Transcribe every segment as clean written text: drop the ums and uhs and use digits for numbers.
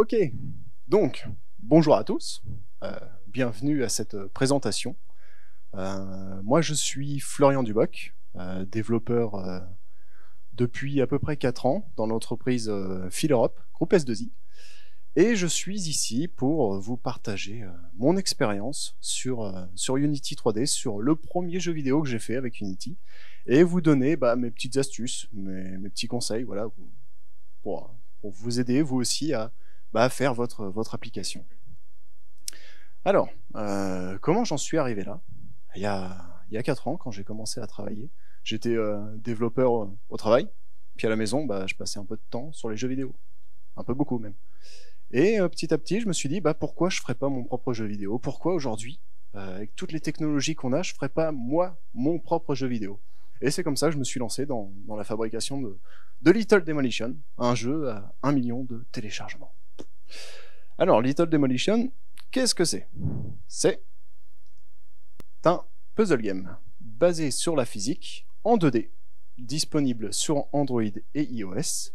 Ok, donc bonjour à tous, bienvenue à cette présentation. Moi je suis Florian Duboc, développeur depuis à peu près 4 ans dans l'entreprise Phil Europe, groupe S2I, et je suis ici pour vous partager mon expérience sur Unity 3D, sur le premier jeu vidéo que j'ai fait avec Unity, et vous donner mes petites astuces, mes petits conseils, voilà, pour, pour vous aider vous aussi à faire votre application. Alors, comment j'en suis arrivé là? Il y a 4 ans, quand j'ai commencé à travailler, j'étais développeur au travail, puis à la maison, je passais un peu de temps sur les jeux vidéo, un peu beaucoup même. Et petit à petit, je me suis dit, pourquoi je ferais pas mon propre jeu vidéo? Pourquoi aujourd'hui, avec toutes les technologies qu'on a, je ferais pas moi mon propre jeu vidéo? Et c'est comme ça que je me suis lancé dans la fabrication de Little Demolition, un jeu à 1 million de téléchargements. Alors, Little Demolition, qu'est-ce que c'est? C'est un puzzle game basé sur la physique en 2D, disponible sur Android et iOS,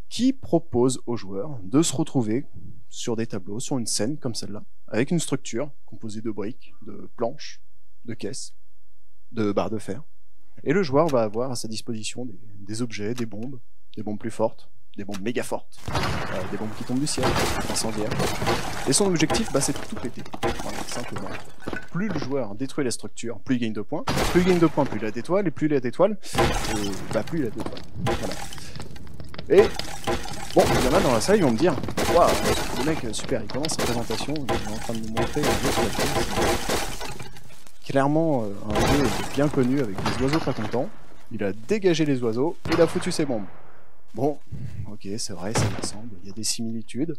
qui propose aux joueurs de se retrouver sur des tableaux, sur une scène comme celle-là, avec une structure composée de briques, de planches, de caisses, de barres de fer. Et le joueur va avoir à sa disposition des objets, des bombes plus fortes, des bombes méga fortes, des bombes qui tombent du ciel, incendiaires. Et son objectif, c'est de tout péter. Voilà, simplement. Plus le joueur détruit la structure, plus il gagne de points. Plus il gagne de points, plus il a d'étoiles. Et plus il a d'étoiles, plus il a d'étoiles. Voilà. Et bon, il y en a dans la salle, ils vont me dire, waouh, le mec, super, il commence sa présentation, il est en train de nous montrer un jeu sur la chaîne. Clairement, un jeu bien connu avec des oiseaux pas contents. Il a dégagé les oiseaux et il a foutu ses bombes. Bon, ok, c'est vrai, ça me ressemble, il y a des similitudes.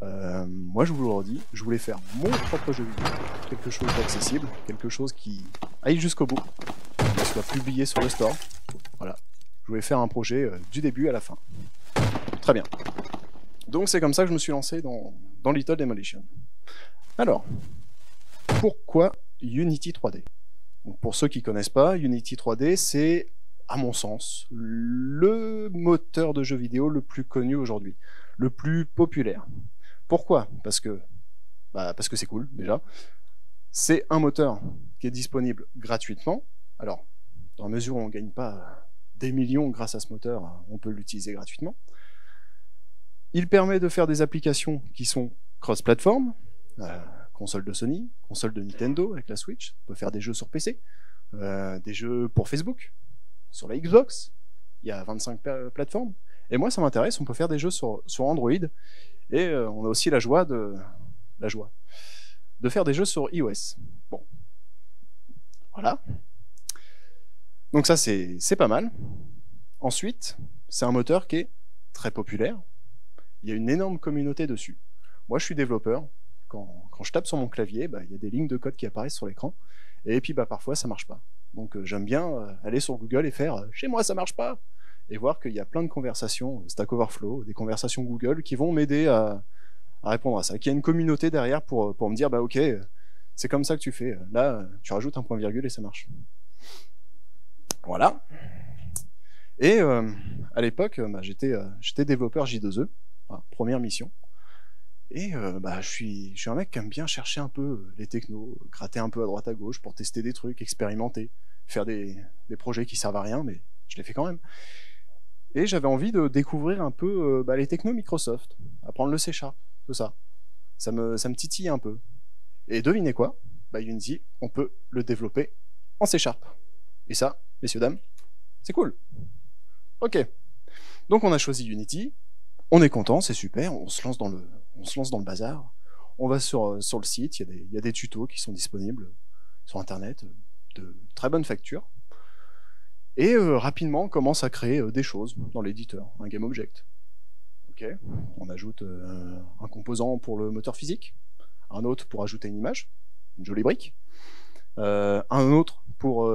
Moi, je vous le redis, je voulais faire mon propre jeu vidéo, quelque chose d'accessible, quelque chose qui aille jusqu'au bout, qui soit publié sur le store. Voilà, je voulais faire un projet du début à la fin. Très bien. Donc c'est comme ça que je me suis lancé dans Little Demolition. Alors, pourquoi Unity 3D? Donc, pour ceux qui ne connaissent pas, Unity 3D, c'est, à mon sens, le moteur de jeux vidéo le plus connu aujourd'hui, le plus populaire. Pourquoi? Parce que c'est cool, déjà. C'est un moteur qui est disponible gratuitement. Alors, dans la mesure où on ne gagne pas des millions grâce à ce moteur, on peut l'utiliser gratuitement. Il permet de faire des applications qui sont cross-platform, console de Sony, console de Nintendo avec la Switch, on peut faire des jeux sur PC, des jeux pour Facebook, sur la Xbox, il y a 25 plateformes. Et moi, ça m'intéresse, on peut faire des jeux sur Android, et on a aussi la joie de faire des jeux sur iOS. Bon, voilà. Donc ça, c'est pas mal. Ensuite, c'est un moteur qui est très populaire. Il y a une énorme communauté dessus. Moi, je suis développeur. Quand je tape sur mon clavier, il y a des lignes de code qui apparaissent sur l'écran. Et puis, parfois, ça marche pas. Donc, j'aime bien aller sur Google et faire « Chez moi, ça marche pas !» et voir qu'il y a plein de conversations, Stack Overflow, des conversations Google qui vont m'aider à répondre à ça. Qu'il y a une communauté derrière pour me dire « Ok, c'est comme ça que tu fais. Là, tu rajoutes un point-virgule et ça marche. » Voilà. Et à l'époque, j'étais développeur J2E. Voilà, première mission. Et je suis un mec qui aime bien chercher un peu les technos, gratter un peu à droite à gauche pour tester des trucs, expérimenter, faire des projets qui servent à rien, mais je les fais quand même. Et j'avais envie de découvrir un peu les technos Microsoft, apprendre le C#, tout ça. Ça me titille un peu. Et devinez quoi? Unity, on peut le développer en C#. Et ça, messieurs, dames, c'est cool. Ok. Donc on a choisi Unity. On est content, c'est super, on se lance dans le bazar. On va sur le site, il y a des tutos qui sont disponibles sur Internet, de très bonne facture. Et rapidement, on commence à créer des choses dans l'éditeur, un GameObject. Ok, on ajoute un composant pour le moteur physique, un autre pour ajouter une image, une jolie brique, un autre pour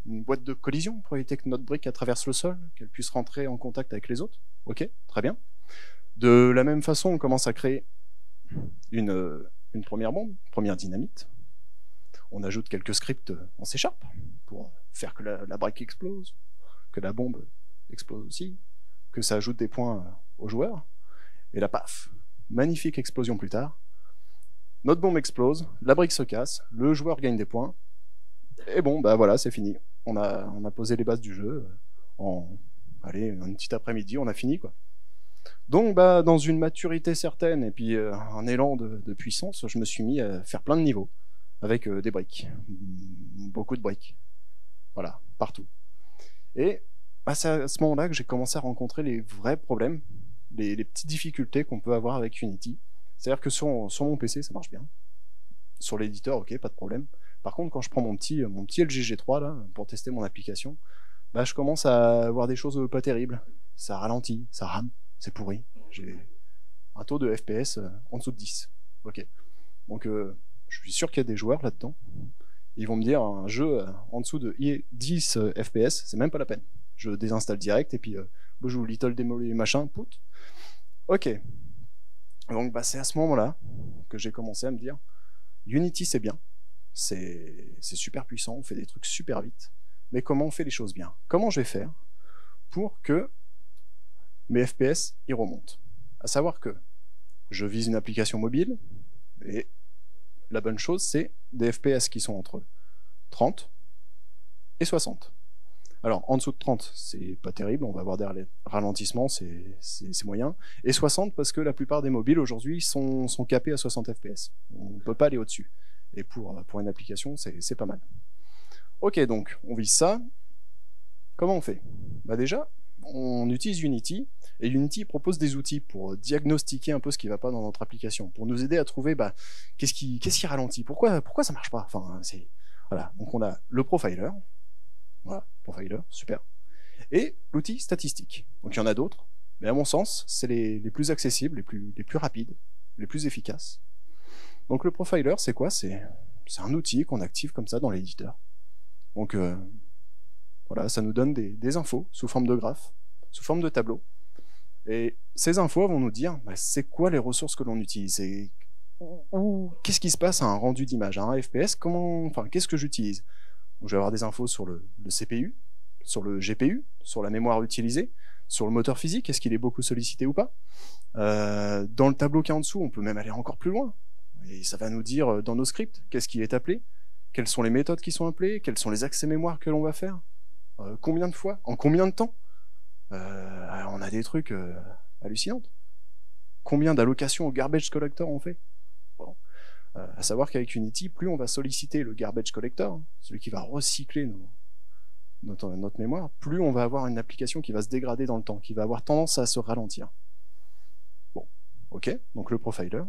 une boîte de collision, pour éviter que notre brique traverse le sol, qu'elle puisse rentrer en contact avec les autres. Ok, très bien. De la même façon, on commence à créer une première bombe, une première dynamite. On ajoute quelques scripts en C# pour faire que la brique explose, que la bombe explose aussi, que ça ajoute des points aux joueurs. Et là, paf, magnifique explosion plus tard. Notre bombe explose, la brique se casse, le joueur gagne des points, et bon, bah voilà, c'est fini. On a posé les bases du jeu allez, une petite après-midi, on a fini, quoi. Donc, bah, dans une maturité certaine et puis un élan de puissance, je me suis mis à faire plein de niveaux avec des briques, beaucoup de briques, voilà, partout. Et bah, c'est à ce moment-là que j'ai commencé à rencontrer les vrais problèmes, les petites difficultés qu'on peut avoir avec Unity. C'est-à-dire que sur mon PC, ça marche bien. Sur l'éditeur, ok, pas de problème. Par contre, quand je prends mon petit LG-G3 là, pour tester mon application, bah, je commence à avoir des choses pas terribles. Ça ralentit, ça rame, c'est pourri. J'ai un taux de FPS en dessous de 10. Ok. Donc, je suis sûr qu'il y a des joueurs là-dedans. Ils vont me dire, un jeu en dessous de 10 FPS, c'est même pas la peine. Je désinstalle direct et puis je joue Little Demo et machin, pout. Ok. Donc, bah, c'est à ce moment-là que j'ai commencé à me dire, Unity c'est bien, c'est super puissant, on fait des trucs super vite, mais comment on fait les choses bien? Comment je vais faire pour que mes FPS y remontent? À savoir que je vise une application mobile, et la bonne chose c'est des FPS qui sont entre 30 et 60. Alors en dessous de 30 c'est pas terrible, on va avoir des ralentissements, c'est moyen, et 60 parce que la plupart des mobiles aujourd'hui sont capés à 60 FPS, on ne peut pas aller au-dessus. Et pour une application, c'est pas mal. Ok, donc on vise ça. Comment on fait? Bah déjà, on utilise Unity, et Unity propose des outils pour diagnostiquer un peu ce qui ne va pas dans notre application, pour nous aider à trouver bah, qu'est-ce qui ralentit, pourquoi ça marche pas. Enfin, voilà. Donc on a le profiler, voilà, profiler, super, et l'outil statistique. Donc il y en a d'autres, mais à mon sens, c'est les plus accessibles, les plus rapides, les plus efficaces. Donc le profiler, c'est quoi? C'est un outil qu'on active comme ça dans l'éditeur. Donc voilà, ça nous donne des infos sous forme de graphes, sous forme de tableau. Et ces infos vont nous dire bah, c'est quoi les ressources que l'on utilise, et qu'est-ce qui se passe à un rendu d'image, à un FPS, qu'est-ce que j'utilise. Donc, je vais avoir des infos sur le CPU, sur le GPU, sur la mémoire utilisée, sur le moteur physique, est-ce qu'il est beaucoup sollicité ou pas. Dans le tableau qui est en dessous, on peut même aller encore plus loin. Et ça va nous dire dans nos scripts qu'est-ce qui est appelé, quelles sont les méthodes qui sont appelées, quels sont les accès mémoire que l'on va faire, combien de fois, en combien de temps. On a des trucs hallucinants. Combien d'allocations au garbage collector on fait. Bon. À savoir qu'avec Unity, plus on va solliciter le garbage collector, celui qui va recycler notre mémoire, plus on va avoir une application qui va se dégrader dans le temps, qui va avoir tendance à se ralentir. Bon, ok, donc le profiler.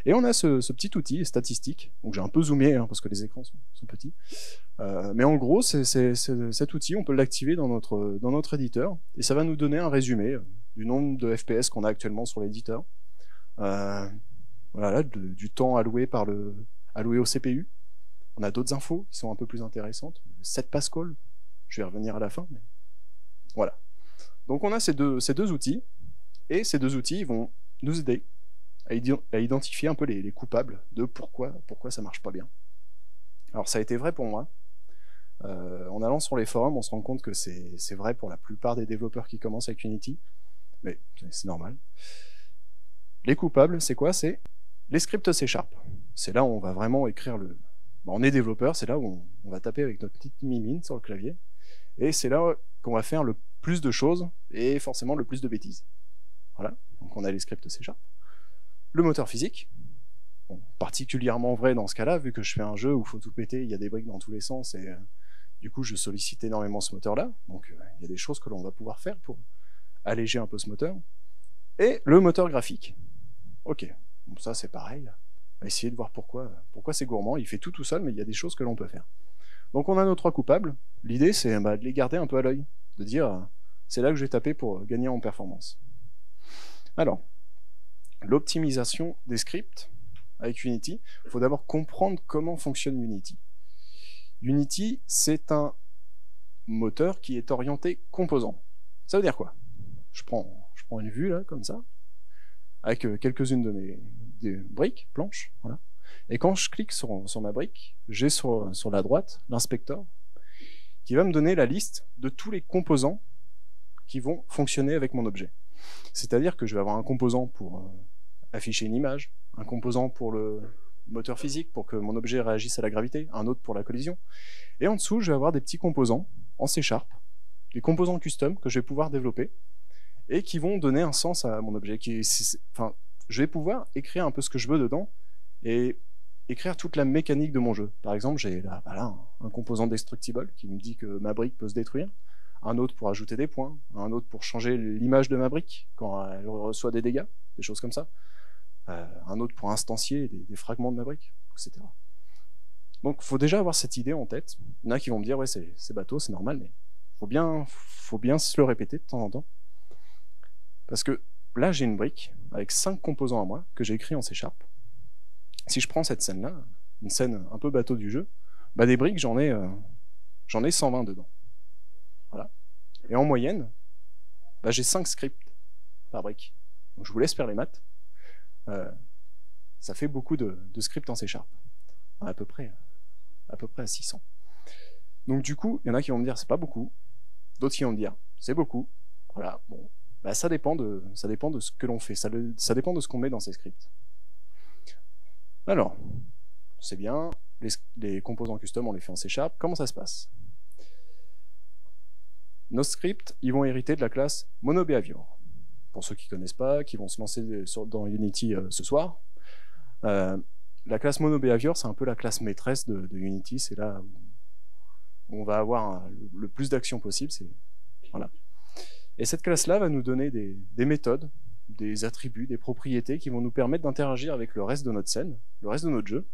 Et on a ce petit outil statistique, donc j'ai un peu zoomé parce que les écrans sont petits, mais en gros cet outil on peut l'activer dans notre éditeur et ça va nous donner un résumé du nombre de FPS qu'on a actuellement sur l'éditeur, voilà, du temps alloué au CPU. On a d'autres infos qui sont un peu plus intéressantes, 7 Pascal, je vais revenir à la fin, mais voilà. Donc on a ces deux outils, et ces deux outils vont nous aider à identifier un peu les coupables de pourquoi ça marche pas bien. Alors ça a été vrai pour moi. En allant sur les forums, on se rend compte que c'est vrai pour la plupart des développeurs qui commencent avec Unity, mais c'est normal. Les coupables, c'est quoi? C'est les scripts C#. C'est là où on va vraiment écrire on est développeur, c'est là où on va taper avec notre petite mimine sur le clavier, et c'est là qu'on va faire le plus de choses, et forcément le plus de bêtises. Voilà, donc on a les scripts C#. Le moteur physique, bon, particulièrement vrai dans ce cas-là, vu que je fais un jeu où il faut tout péter, il y a des briques dans tous les sens, et du coup je sollicite énormément ce moteur-là, donc il y a des choses que l'on va pouvoir faire pour alléger un peu ce moteur. Et le moteur graphique. Ok, bon, ça c'est pareil, on va essayer de voir pourquoi c'est gourmand, il fait tout seul, mais il y a des choses que l'on peut faire. Donc on a nos 3 coupables, l'idée c'est de les garder un peu à l'œil, de dire c'est là que je vais taper pour gagner en performance. Alors, l'optimisation des scripts avec Unity, il faut d'abord comprendre comment fonctionne Unity. Unity, c'est un moteur qui est orienté composant. Ça veut dire quoi? Je prends une vue là, comme ça, avec quelques-unes des briques, planches, voilà. Et quand je clique sur ma brique, j'ai sur la droite l'inspecteur qui va me donner la liste de tous les composants qui vont fonctionner avec mon objet. C'est-à-dire que je vais avoir un composant pour afficher une image, un composant pour le moteur physique, pour que mon objet réagisse à la gravité, un autre pour la collision. Et en dessous, je vais avoir des petits composants en C#, des composants custom que je vais pouvoir développer, et qui vont donner un sens à mon objet. Enfin, je vais pouvoir écrire un peu ce que je veux dedans, et écrire toute la mécanique de mon jeu. Par exemple, j'ai là, voilà, un composant destructible qui me dit que ma brique peut se détruire, un autre pour ajouter des points, un autre pour changer l'image de ma brique quand elle reçoit des dégâts, des choses comme ça, un autre pour instancier des fragments de ma brique, etc. Donc il faut déjà avoir cette idée en tête. Il y en a qui vont me dire, ouais, c'est bateau, c'est normal, mais faut bien se le répéter de temps en temps. Parce que là, j'ai une brique avec 5 composants à moi que j'ai écrit en C#. Si je prends cette scène-là, une scène un peu bateau du jeu, bah des briques, j'en ai 120 dedans. Voilà. Et en moyenne, bah j'ai 5 scripts par brique. Donc je vous laisse faire les maths. Ça fait beaucoup de scripts en C#. À peu près à 600. Donc du coup, il y en a qui vont me dire c'est pas beaucoup, d'autres qui vont me dire c'est beaucoup. Voilà, bon, bah, ça dépend de ce que l'on fait, ça dépend de ce qu'on met dans ces scripts. Alors, c'est bien, les composants custom, on les fait en C#. Comment ça se passe? Nos scripts, ils vont hériter de la classe MonoBehavior. Pour ceux qui ne connaissent pas, qui vont se lancer dans Unity ce soir, la classe MonoBehavior, c'est un peu la classe maîtresse de Unity. C'est là où on va avoir le plus d'actions possible. Voilà. Et cette classe-là va nous donner des méthodes, des attributs, des propriétés qui vont nous permettre d'interagir avec le reste de notre scène, le reste de notre jeu,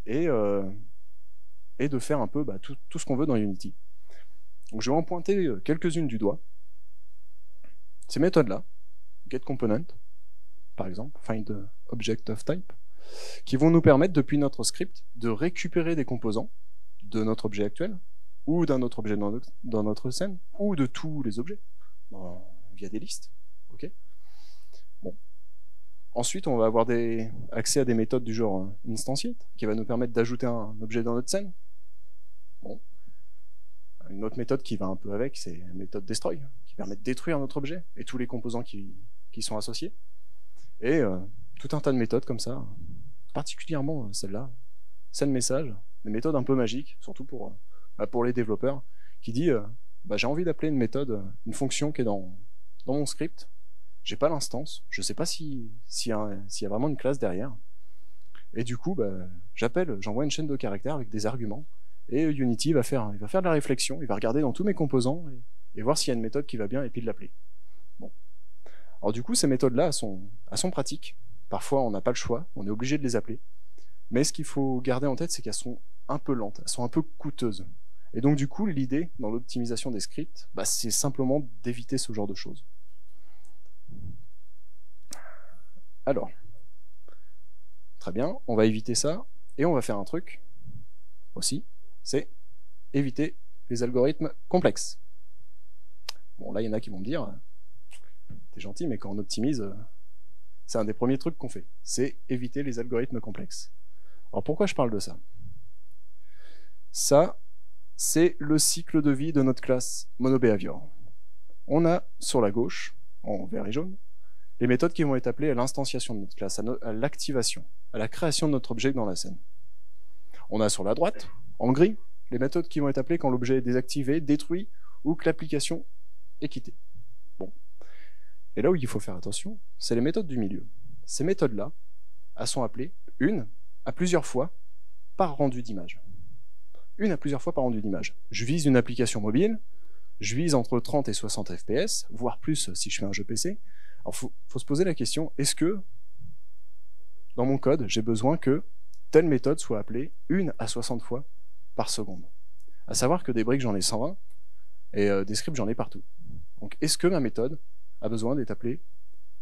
et de faire un peu tout ce qu'on veut dans Unity. Donc je vais en pointer quelques-unes du doigt. Ces méthodes-là, getComponent, par exemple, findObjectOfType, qui vont nous permettre, depuis notre script, de récupérer des composants de notre objet actuel, ou d'un autre objet dans notre scène, ou de tous les objets, via des listes. Okay. Bon. Ensuite, on va avoir accès à des méthodes du genre instantiate, qui va nous permettre d'ajouter un objet dans notre scène. Bon. Une autre méthode qui va un peu avec, c'est la méthode destroy, qui permet de détruire notre objet et tous les composants qui sont associés. Et tout un tas de méthodes comme ça, particulièrement celle-là, scène message, des méthodes un peu magiques, surtout pour les développeurs, qui dit j'ai envie d'appeler une méthode, une fonction qui est dans mon script, j'ai pas l'instance, je sais pas s'il y a vraiment une classe derrière, et du coup j'envoie une chaîne de caractères avec des arguments, et Unity va faire de la réflexion, il va regarder dans tous mes composants et voir s'il y a une méthode qui va bien et puis de l'appeler. Bon. Alors du coup, ces méthodes-là, elles sont pratiques. Parfois, on n'a pas le choix, on est obligé de les appeler. Mais ce qu'il faut garder en tête, c'est qu'elles sont un peu lentes, elles sont un peu coûteuses. Et donc du coup, l'idée dans l'optimisation des scripts, c'est simplement d'éviter ce genre de choses. Alors, très bien, on va éviter ça, et on va faire un truc aussi, c'est éviter les algorithmes complexes. Bon, là, il y en a qui vont me dire, t'es gentil, mais quand on optimise, c'est un des premiers trucs qu'on fait, c'est éviter les algorithmes complexes. Alors pourquoi je parle de ça? Ça, c'est le cycle de vie de notre classe MonoBehavior. On a sur la gauche, en vert et jaune, les méthodes qui vont être appelées à l'instanciation de notre classe, à l'activation, à la création de notre objet dans la scène. On a sur la droite, en gris, les méthodes qui vont être appelées quand l'objet est désactivé, détruit, ou que l'application est quittée. Bon. Et là où il faut faire attention, c'est les méthodes du milieu. Ces méthodes-là, elles sont appelées une à plusieurs fois par rendu d'image. Une à plusieurs fois par rendu d'image. Je vise une application mobile, je vise entre 30 et 60 FPS, voire plus si je fais un jeu PC. Alors faut se poser la question, est-ce que dans mon code, j'ai besoin que telle méthode soit appelée une à 60 fois par seconde? À savoir que des briques, j'en ai 120, et des scripts, j'en ai partout. Donc est-ce que ma méthode a besoin d'être appelée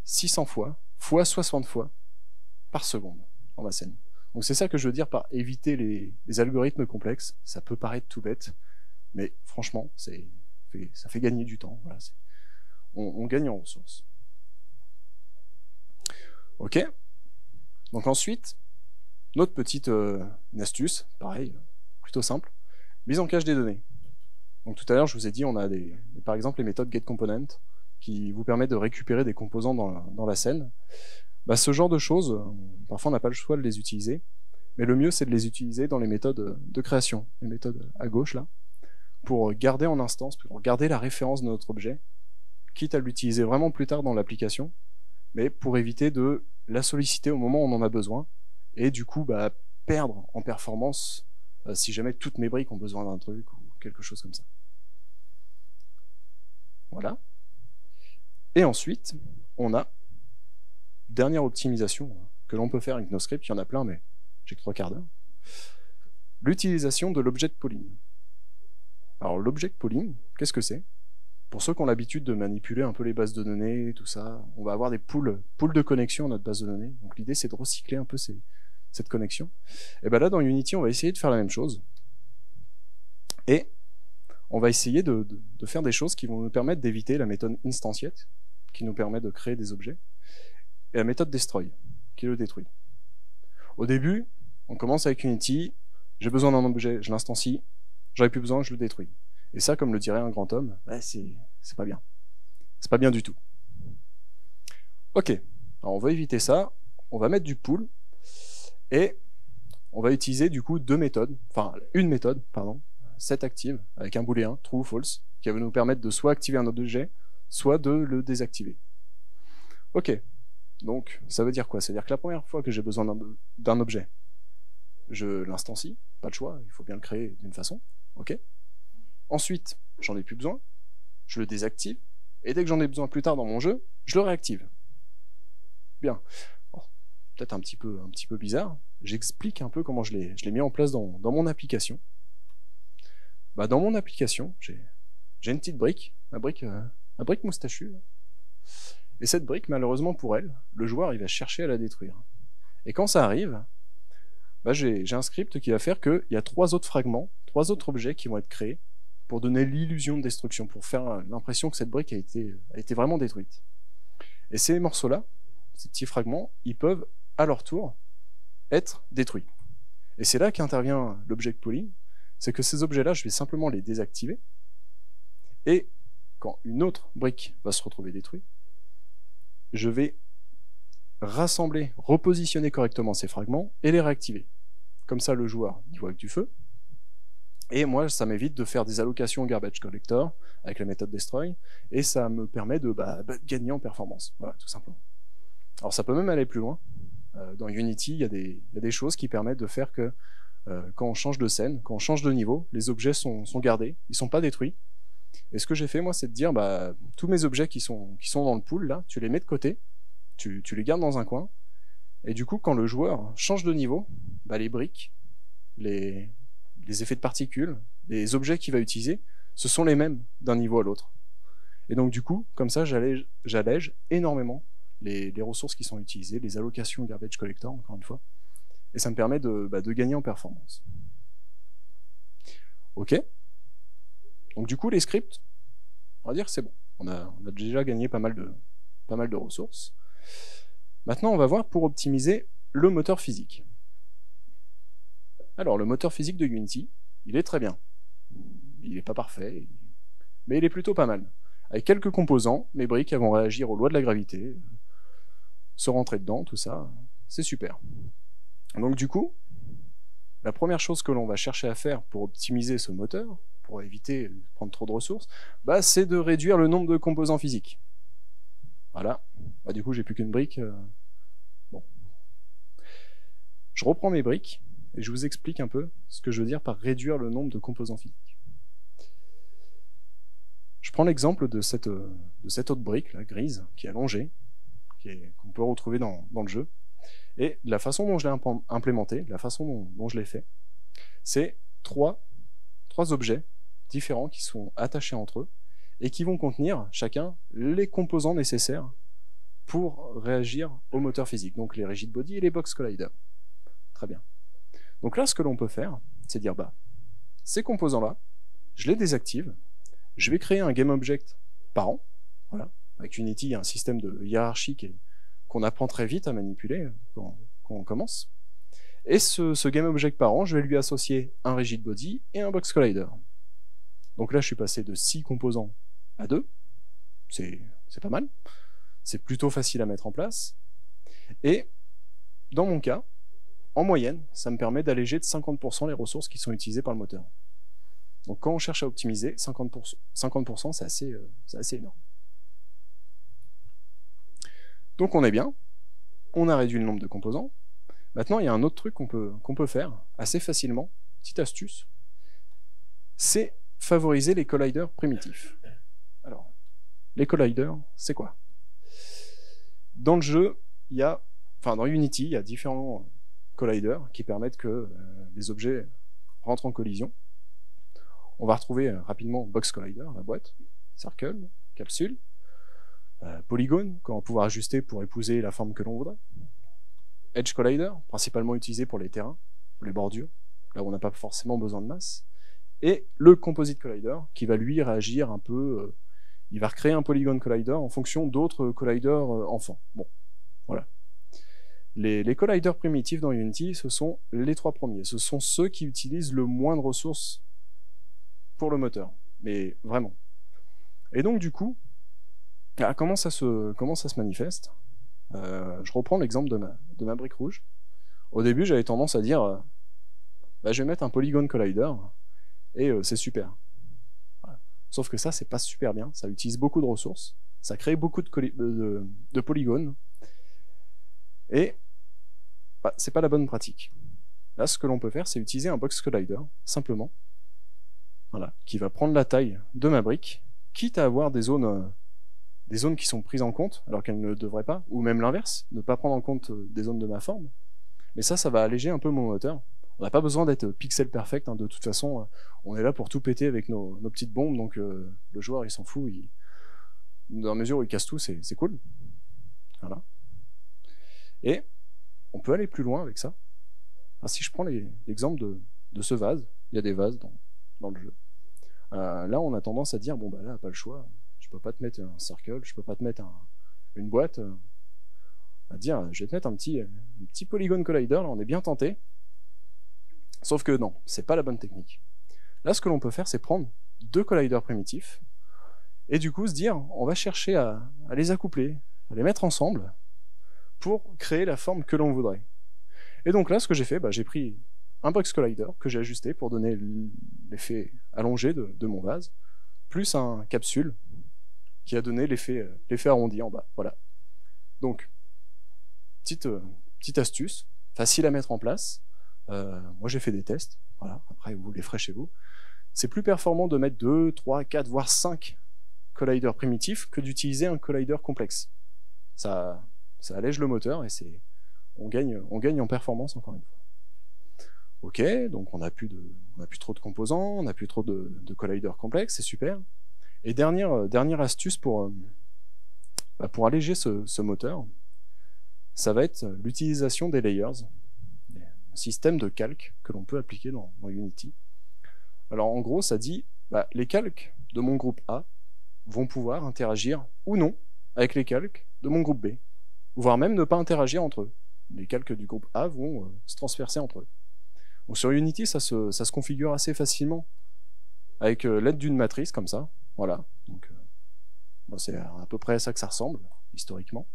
600 fois, fois 60 fois par seconde dans ma scène? Donc c'est ça que je veux dire par éviter les algorithmes complexes. Ça peut paraître tout bête, mais franchement, ça fait gagner du temps. Voilà, on gagne en ressources. Ok. Donc ensuite, notre petite une astuce, pareil, plutôt simple, mise en cache des données. Donc tout à l'heure, je vous ai dit, on a par exemple les méthodes getComponent qui vous permettent de récupérer des composants dans la scène. Bah, ce genre de choses, parfois on n'a pas le choix de les utiliser, mais le mieux c'est de les utiliser dans les méthodes de création, les méthodes à gauche là, pour garder en instance, pour garder la référence de notre objet, quitte à l'utiliser vraiment plus tard dans l'application, mais pour éviter de la solliciter au moment où on en a besoin, et du coup bah, perdre en performance si jamais toutes mes briques ont besoin d'un truc ou quelque chose comme ça. Voilà. Et ensuite, on a dernière optimisation que l'on peut faire avec nos scripts, il y en a plein, mais j'ai que 3 quarts d'heure. L'utilisation de l'object pooling. Alors l'object pooling, qu'est-ce que c'est? Pour ceux qui ont l'habitude de manipuler un peu les bases de données, tout ça, on va avoir des pools de connexion à notre base de données. Donc l'idée c'est de recycler un peu cette connexion. Et bien là dans Unity on va essayer de faire la même chose. Et on va essayer de faire des choses qui vont nous permettre d'éviter la méthode instantiate, qui nous permet de créer des objets, et la méthode destroy, qui le détruit. Au début, on commence avec Unity, j'ai besoin d'un objet, je l'instancie, j'en ai plus besoin, je le détruis. Et ça, comme le dirait un grand homme, bah, c'est pas bien. C'est pas bien du tout. Ok, alors on va éviter ça, on va mettre du pool, et on va utiliser du coup une méthode, set active, avec un booléen, true ou false, qui va nous permettre de soit activer un objet, soit de le désactiver. Ok, donc ça veut dire quoi? Ça veut dire que la première fois que j'ai besoin d'un objet, je l'instancie, pas de choix, il faut bien le créer d'une façon, ok. Ensuite, j'en ai plus besoin, je le désactive, et dès que j'en ai besoin plus tard dans mon jeu, je le réactive. Bien. Bon, peut-être un petit peu bizarre, j'explique un peu comment je l'ai mis en place dans mon application. Bah, dans mon application, j'ai une petite brique, ma brique moustachue, et cette brique, malheureusement pour elle, le joueur il va chercher à la détruire. Et quand ça arrive, bah, j'ai un script qui va faire qu'il y a 3 autres fragments, 3 autres objets qui vont être créés pour donner l'illusion de destruction, pour faire l'impression que cette brique a été vraiment détruite. Et ces morceaux-là, ces petits fragments, ils peuvent, à leur tour, être détruits. Et c'est là qu'intervient l'object pooling, c'est que ces objets-là, je vais simplement les désactiver, et quand une autre brique va se retrouver détruite, je vais rassembler, repositionner correctement ces fragments et les réactiver. Comme ça, le joueur y voit que du feu, et moi, ça m'évite de faire des allocations garbage collector avec la méthode destroy, et ça me permet de gagner en performance, voilà, tout simplement. Alors ça peut même aller plus loin. Dans Unity, il y a des choses qui permettent de faire que quand on change de scène, quand on change de niveau, les objets sont gardés, ils ne sont pas détruits. Et ce que j'ai fait, moi, c'est de dire, tous mes objets qui sont dans le pool, là, tu les mets de côté, tu les gardes dans un coin, et du coup, quand le joueur change de niveau, les briques, les effets de particules, les objets qu'il va utiliser, ce sont les mêmes d'un niveau à l'autre. Et donc du coup, comme ça, j'allège énormément les ressources qui sont utilisées, les allocations garbage collector, encore une fois, et ça me permet de gagner en performance. Ok. Donc du coup, les scripts, on va dire que c'est bon. On a déjà gagné pas mal de ressources. Maintenant, on va voir pour optimiser le moteur physique. Alors, le moteur physique de Unity, il est très bien. Il n'est pas parfait, mais il est plutôt pas mal. Avec quelques composants, mes briques elles vont réagir aux lois de la gravité, se rentrer dedans, tout ça, c'est super. Donc du coup, la première chose que l'on va chercher à faire pour optimiser ce moteur, pour éviter de prendre trop de ressources, c'est de réduire le nombre de composants physiques. Voilà, du coup j'ai plus qu'une brique. Bon. Je reprends mes briques, et je vous explique un peu ce que je veux dire par réduire le nombre de composants physiques. Je prends l'exemple de cette autre brique, là, grise, qui est allongée, qu'on peut retrouver dans le jeu. Et la façon dont je l'ai implémenté, la façon dont je l'ai fait, c'est trois objets différents qui sont attachés entre eux et qui vont contenir chacun les composants nécessaires pour réagir au moteur physique, donc les rigid body et les box collider. Très bien. Donc là, ce que l'on peut faire, c'est dire, ces composants-là, je les désactive, je vais créer un GameObject parent, voilà. Avec Unity, il y a un système de hiérarchie qu'on apprend très vite à manipuler quand on commence. Et ce GameObject parent, je vais lui associer un rigid body et un box collider. Donc là, je suis passé de 6 composants à 2, c'est pas mal, c'est plutôt facile à mettre en place. Et dans mon cas, en moyenne, ça me permet d'alléger de 50% les ressources qui sont utilisées par le moteur. Donc quand on cherche à optimiser, 50%, c'est assez énorme. Donc on est bien, on a réduit le nombre de composants. Maintenant, il y a un autre truc qu'on peut faire assez facilement, petite astuce, c'est favoriser les colliders primitifs. Alors, les colliders, c'est quoi? Dans le jeu, dans Unity, il y a différents colliders qui permettent que les objets rentrent en collision. On va retrouver rapidement Box Collider, la boîte, Circle, capsule, Polygone, qu'on va pouvoir ajuster pour épouser la forme que l'on voudrait. Edge Collider, principalement utilisé pour les terrains, pour les bordures, là où on n'a pas forcément besoin de masse. Et le Composite Collider, qui va lui réagir un peu, il va recréer un Polygon Collider en fonction d'autres colliders enfants. Bon, voilà. Les colliders primitifs dans Unity, ce sont les trois premiers. Ce sont ceux qui utilisent le moins de ressources pour le moteur, mais vraiment. Et donc du coup, comment ça se manifeste? Je reprends l'exemple de ma brique rouge. Au début, j'avais tendance à dire je vais mettre un Polygon Collider et c'est super. Voilà. Sauf que ça, c'est pas super bien. Ça utilise beaucoup de ressources, ça crée beaucoup de polygones et c'est pas la bonne pratique. Là, ce que l'on peut faire, c'est utiliser un Box Collider, simplement, voilà, qui va prendre la taille de ma brique, quitte à avoir des zones qui sont prises en compte, alors qu'elles ne devraient pas, ou même l'inverse, ne pas prendre en compte des zones de ma forme. Mais ça va alléger un peu mon moteur. On n'a pas besoin d'être pixel perfect, hein, de toute façon, on est là pour tout péter avec nos petites bombes, donc le joueur, il s'en fout, dans la mesure où il casse tout, c'est cool. Voilà. Et on peut aller plus loin avec ça. Alors, si je prends l'exemple de ce vase, il y a des vases dans le jeu. Là, on a tendance à dire, bon, là, pas le choix, je peux pas te mettre un circle, je peux pas te mettre une boîte. On va dire, je vais te mettre un petit Polygon Collider, là, on est bien tenté. Sauf que non, c'est pas la bonne technique. Là, ce que l'on peut faire, c'est prendre deux colliders primitifs, et du coup se dire, on va chercher à les accoupler, à les mettre ensemble, pour créer la forme que l'on voudrait. Et donc là, ce que j'ai fait, j'ai pris un Box Collider que j'ai ajusté pour donner l'effet allongé de mon vase, plus un capsule qui a donné l'effet arrondi en bas. Voilà. Donc, petite astuce, facile à mettre en place. Moi, j'ai fait des tests. Voilà. Après, vous les ferez chez vous. C'est plus performant de mettre 2, 3, 4, voire 5 colliders primitifs que d'utiliser un collider complexe. Ça allège le moteur et on gagne en performance encore une fois. Ok, donc on n'a plus trop de composants, on n'a plus trop de colliders complexes, c'est super. Et dernière astuce pour alléger ce moteur, ça va être l'utilisation des layers, un système de calque que l'on peut appliquer dans Unity. Alors en gros, ça dit, les calques de mon groupe A vont pouvoir interagir ou non avec les calques de mon groupe B, voire même ne pas interagir entre eux. Les calques du groupe A vont se transpercer entre eux. Donc sur Unity, ça se configure assez facilement avec l'aide d'une matrice comme ça. Voilà. Donc c'est à peu près à ça que ça ressemble historiquement.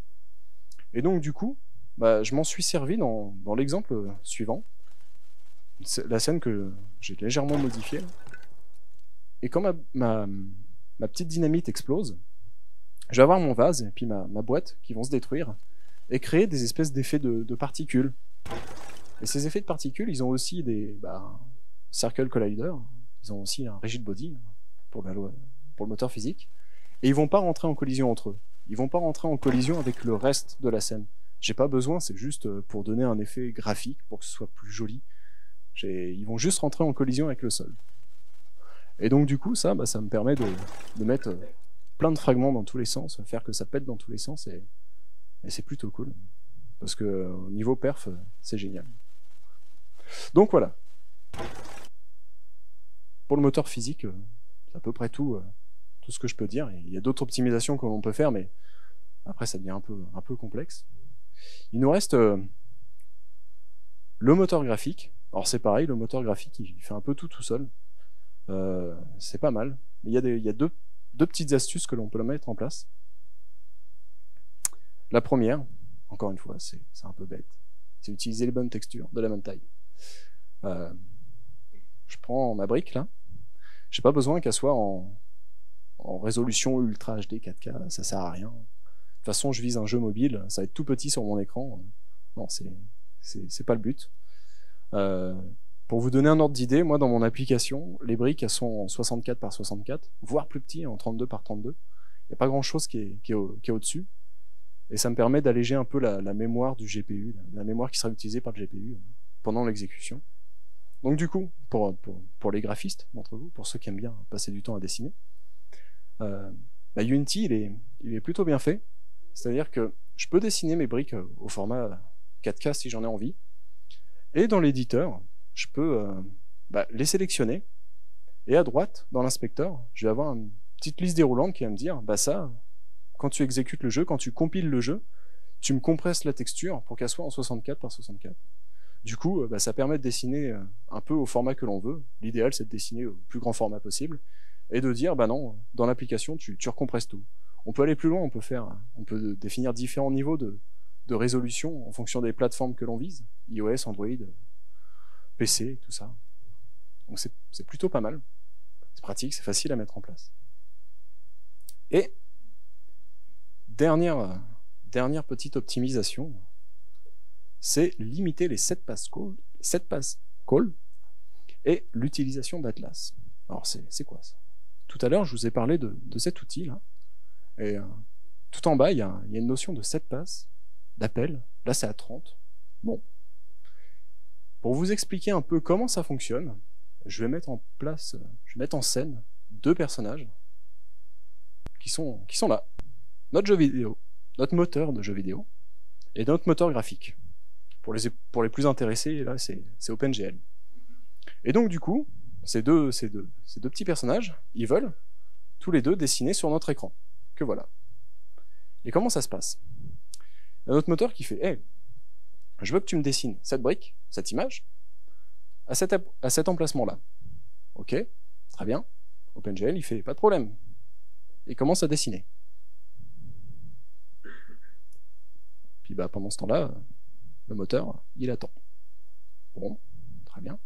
Et donc du coup, je m'en suis servi dans l'exemple suivant, la scène que j'ai légèrement modifiée. Et quand ma petite dynamite explose, je vais avoir mon vase et puis ma boîte qui vont se détruire et créer des espèces d'effets de particules. Et ces effets de particules, ils ont aussi des circle collider, ils ont aussi un rigid body pour le moteur physique, et ils vont pas rentrer en collision entre eux. Ils vont pas rentrer en collision avec le reste de la scène. J'ai pas besoin, c'est juste pour donner un effet graphique, pour que ce soit plus joli. Ils vont juste rentrer en collision avec le sol. Et donc du coup, ça me permet de mettre plein de fragments dans tous les sens, faire que ça pète dans tous les sens, et c'est plutôt cool. Parce que au niveau perf, c'est génial. Donc voilà. Pour le moteur physique, c'est à peu près tout ce que je peux dire. Il y a d'autres optimisations que l'on peut faire, mais après ça devient un peu complexe. Il nous reste le moteur graphique. Alors c'est pareil, le moteur graphique, il fait un peu tout seul. C'est pas mal. Mais il y a deux petites astuces que l'on peut mettre en place. La première, encore une fois, c'est un peu bête. C'est utiliser les bonnes textures, de la même taille. Je prends ma brique, là. J'ai pas besoin qu'elle soit en résolution Ultra HD 4K, ça sert à rien. De toute façon, je vise un jeu mobile, ça va être tout petit sur mon écran. Non, c'est pas le but. Pour vous donner un ordre d'idée, moi dans mon application, les briques elles sont en 64 par 64, voire plus petit, en 32 par 32. Il n'y a pas grand chose qui est au-dessus. Et ça me permet d'alléger un peu la mémoire du GPU, la mémoire qui sera utilisée par le GPU pendant l'exécution. Donc du coup, pour les graphistes d'entre vous, pour ceux qui aiment bien passer du temps à dessiner, Unity il est plutôt bien fait. C'est-à-dire que je peux dessiner mes briques au format 4K si j'en ai envie. Et dans l'éditeur, je peux les sélectionner. Et à droite, dans l'inspecteur, je vais avoir une petite liste déroulante qui va me dire, ça, quand tu exécutes le jeu, quand tu compiles le jeu, tu me compresses la texture pour qu'elle soit en 64 par 64. Du coup, ça permet de dessiner un peu au format que l'on veut. L'idéal, c'est de dessiner au plus grand format possible. Et de dire, non, dans l'application, tu recompresses tout. On peut aller plus loin, on peut définir différents niveaux de résolution en fonction des plateformes que l'on vise. iOS, Android, PC, tout ça. Donc c'est plutôt pas mal. C'est pratique, c'est facile à mettre en place. Et dernière petite optimisation, c'est limiter les 7 passes call et l'utilisation d'Atlas. Alors c'est quoi ça? Tout à l'heure, je vous ai parlé de cet outil-là. Et tout en bas, il y a une notion de 7 passes d'appel. Là, c'est à 30. Bon. Pour vous expliquer un peu comment ça fonctionne, je vais mettre en scène 2 personnages qui sont là. Notre jeu vidéo, notre moteur de jeu vidéo et notre moteur graphique. Pour les plus intéressés, là, c'est OpenGL. Et donc, du coup, ces deux petits personnages, ils veulent tous les deux dessiner sur notre écran. Que voilà. Et comment ça se passe? Il y a notre moteur qui fait « Hey, je veux que tu me dessines cette brique, cette image, à cet emplacement-là. » Ok, très bien. OpenGL, il fait « Pas de problème. » Il commence à dessiner. Puis pendant ce temps-là, le moteur, il attend. Bon, très bien.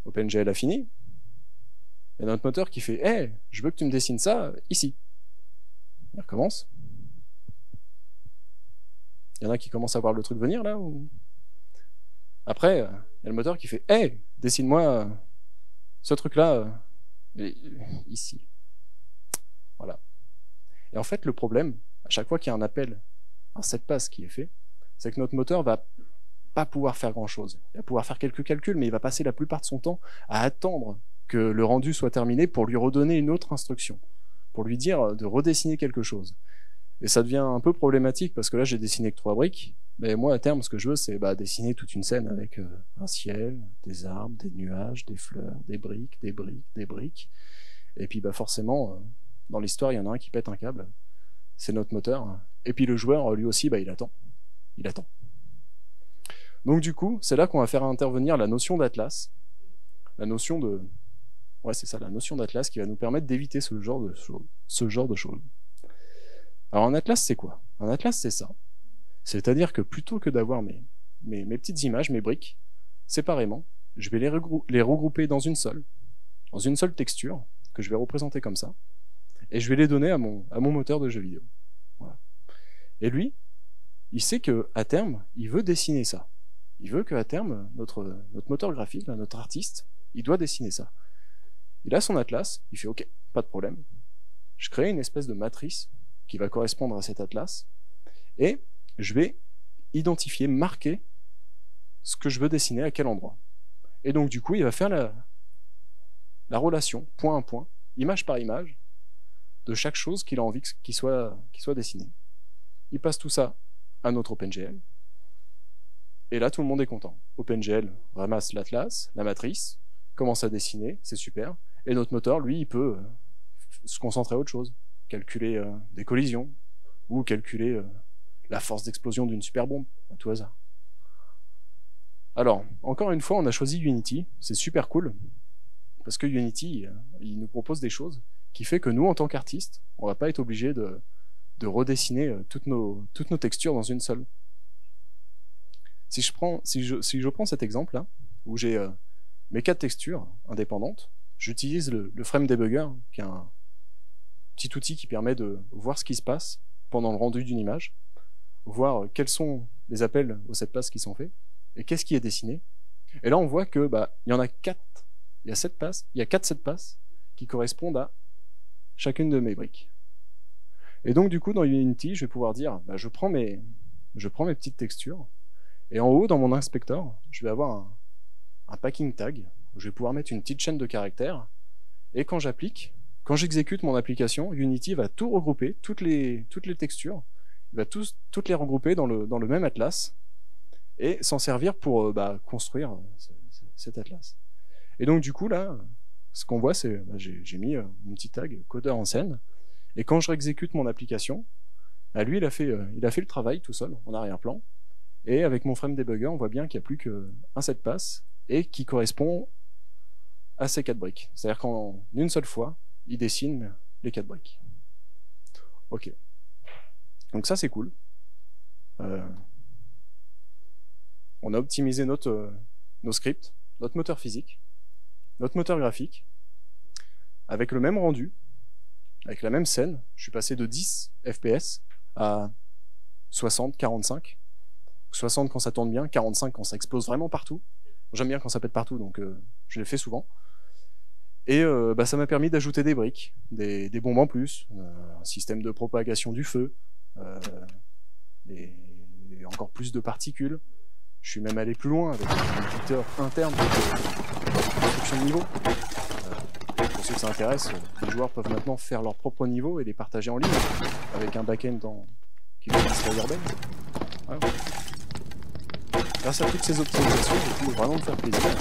OpenGL a fini. Il y a notre moteur qui fait « Hey, je veux que tu me dessines ça ici. » Il recommence. Il y en a qui commencent à voir le truc venir là ou... Après, il y a le moteur qui fait « Hey, dessine-moi ce truc-là ici. » Voilà. Et en fait, le problème, à chaque fois qu'il y a un appel, un set pass qui est fait, c'est que notre moteur va pas pouvoir faire grand-chose. Il va pouvoir faire quelques calculs, mais il va passer la plupart de son temps à attendre que le rendu soit terminé pour lui redonner une autre instruction, pour lui dire de redessiner quelque chose. Et ça devient un peu problématique parce que là, j'ai dessiné que 3 briques, mais moi, à terme, ce que je veux, c'est dessiner toute une scène avec un ciel, des arbres, des nuages, des fleurs, des briques, des briques, des briques. Et puis forcément, dans l'histoire, il y en a un qui pète un câble, c'est notre moteur. Et puis le joueur, lui aussi, il attend. Il attend. Donc du coup, c'est là qu'on va faire intervenir la notion d'Atlas, la notion de... Ouais, c'est ça, la notion d'Atlas qui va nous permettre d'éviter ce genre de choses. Alors un Atlas, c'est quoi? Un Atlas, c'est ça. C'est-à-dire que plutôt que d'avoir mes petites images, mes briques, séparément, je vais les regrouper dans une seule texture, que je vais représenter comme ça, et je vais les donner à mon moteur de jeu vidéo. Voilà. Et lui, il sait qu'à terme, il veut dessiner ça. Il veut qu'à terme, notre moteur graphique, là, notre artiste, il doit dessiner ça. Il a son atlas, il fait OK, pas de problème. Je crée une espèce de matrice qui va correspondre à cet atlas, et je vais identifier, marquer ce que je veux dessiner à quel endroit. Et donc du coup, il va faire la relation, point à point, image par image, de chaque chose qu'il a envie qu'il soit dessiné. Il passe tout ça à notre OpenGL, et là tout le monde est content. OpenGL ramasse l'atlas, la matrice, commence à dessiner, c'est super, et notre moteur, lui, il peut se concentrer à autre chose, calculer des collisions, ou calculer la force d'explosion d'une super bombe, à tout hasard. Alors, encore une fois, on a choisi Unity, c'est super cool, parce que Unity, il nous propose des choses qui fait que nous, en tant qu'artistes, on va pas être obligé de redessiner toutes nos textures dans une seule. Si je prends cet exemple-là, où j'ai mes 4 textures indépendantes, j'utilise le frame debugger, qui est un petit outil qui permet de voir ce qui se passe pendant le rendu d'une image, voir quels sont les appels aux 7 passes qui sont faits, et qu'est-ce qui est dessiné. Et là, on voit que il y en a 4, il y a 7 passes, il y a 4 7 passes qui correspondent à chacune de mes briques. Et donc, du coup, dans Unity, je vais pouvoir dire, je prends mes petites textures, et en haut, dans mon inspecteur, je vais avoir un packing tag, où je vais pouvoir mettre une petite chaîne de caractères, et quand j'exécute mon application, Unity va tout regrouper, toutes les textures, il va toutes les regrouper dans le même atlas, et s'en servir pour construire cet atlas. Et donc du coup là, ce qu'on voit c'est, j'ai mis mon petit tag codeur en scène, et quand je réexécute mon application, lui il a fait le travail tout seul, en arrière-plan, et avec mon frame debugger, on voit bien qu'il n'y a plus qu'un set pass, et qui correspond à ces 4 briques. C'est-à-dire qu'en une seule fois, il dessine les 4 briques. Ok. Donc ça c'est cool. On a optimisé nos scripts, notre moteur physique, notre moteur graphique, avec le même rendu, avec la même scène. Je suis passé de 10 FPS à 60, 45. 60 quand ça tourne bien, 45 quand ça explose vraiment partout. J'aime bien quand ça pète partout, donc je le fais souvent. Et ça m'a permis d'ajouter des briques, des bombes en plus, un système de propagation du feu, encore plus de particules. Je suis même allé plus loin avec un éditeur interne de construction de niveau. Pour ceux que ça intéresse, les joueurs peuvent maintenant faire leur propre niveau et les partager en ligne avec un back-end qui utilise Firebase. Voilà. Grâce à toutes ces optimisations, j'ai pu vraiment me faire plaisir de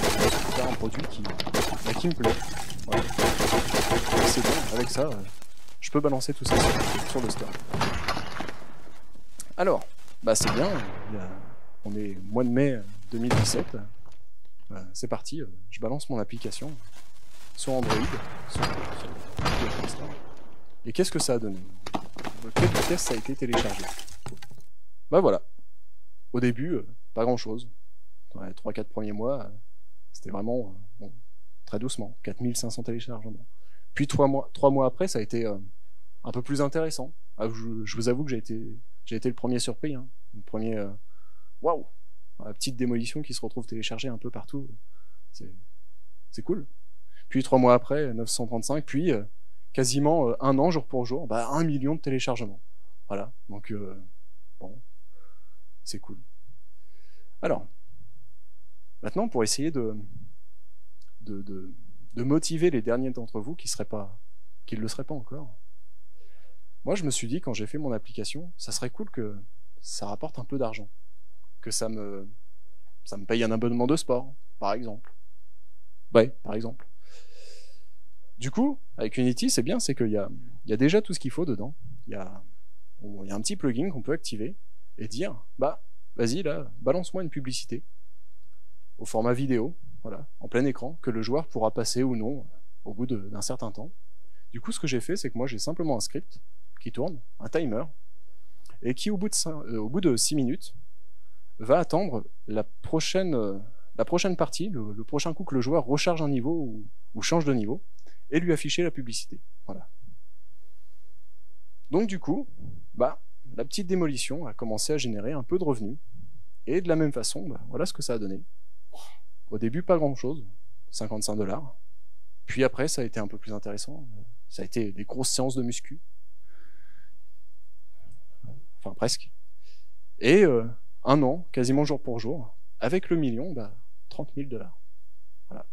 faire un produit qui me plaît. Voilà. C'est bon, avec ça, je peux balancer tout ça sur le store. Alors, c'est bien, on est mois de mai 2017, c'est parti, je balance mon application sur Android, sur Play Store. Et qu'est-ce que ça a donné? Quelle vitesse ça a été téléchargé? Voilà. Au début, pas grand-chose. Dans les 3-4 premiers mois, c'était vraiment très doucement, 4500 téléchargements. Puis 3 mois après, ça a été un peu plus intéressant. Je vous avoue que j'ai été le premier surpris. Hein. Le premier... Waouh! La petite démolition qui se retrouve téléchargée un peu partout. C'est cool. Puis 3 mois après, 935, puis quasiment un an, jour pour jour, 1 million de téléchargements. Voilà, donc bon, c'est cool. Alors, maintenant, pour essayer de motiver les derniers d'entre vous qui ne le seraient pas encore, moi je me suis dit, quand j'ai fait mon application, ça serait cool que ça rapporte un peu d'argent. Que ça me paye un abonnement de sport, par exemple. Ouais, par exemple. Du coup, avec Unity, c'est bien, c'est qu'il y a déjà tout ce qu'il faut dedans. Il y a un petit plugin qu'on peut activer et dire, vas-y là, balance-moi une publicité au format vidéo, voilà, en plein écran, que le joueur pourra passer ou non au bout d'un certain temps. Du coup, ce que j'ai fait, c'est que moi, j'ai simplement un script qui tourne, un timer, et qui, au bout de 6 minutes, va attendre la prochaine partie, le prochain coup que le joueur recharge un niveau ou change de niveau, et lui afficher la publicité. Voilà. Donc du coup, la petite démolition a commencé à générer un peu de revenus, et de la même façon, voilà ce que ça a donné. Au début, pas grand-chose, 55 $. Puis après, ça a été un peu plus intéressant. Ça a été des grosses séances de muscu. Enfin, presque. Et un an, quasiment jour pour jour, avec le million, 30 000 $. Voilà.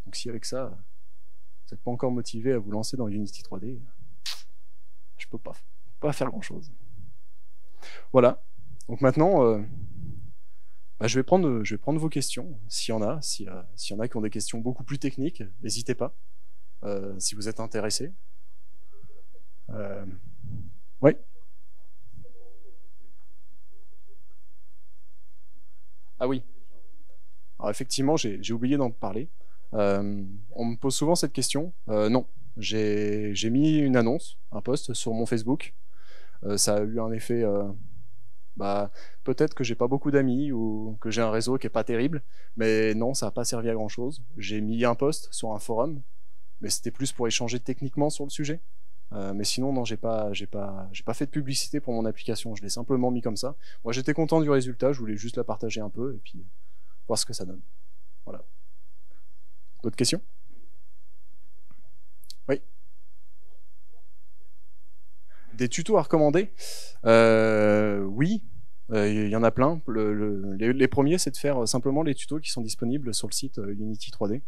Donc si avec ça, vous n'êtes pas encore motivé à vous lancer dans Unity 3D, je peux pas faire grand-chose. Voilà. Donc maintenant, je vais prendre vos questions, s'il y en a. S'il y en a qui ont des questions beaucoup plus techniques, n'hésitez pas, si vous êtes intéressés. Oui. Ah oui. Alors effectivement, j'ai oublié d'en parler. On me pose souvent cette question. Non, j'ai mis une annonce, un post sur mon Facebook. Ça a eu un effet Bah, peut-être que j'ai pas beaucoup d'amis ou que j'ai un réseau qui est pas terrible, mais non, ça n'a pas servi à grand chose. J'ai mis un post sur un forum, mais c'était plus pour échanger techniquement sur le sujet. Mais sinon, non, j'ai pas fait de publicité pour mon application. Je l'ai simplement mis comme ça. Moi, j'étais content du résultat. Je voulais juste la partager un peu et puis voir ce que ça donne. Voilà. D'autres questions? Oui. Des tutos à recommander? Oui, il y en a plein. Les premiers, c'est de faire simplement les tutos qui sont disponibles sur le site Unity 3D.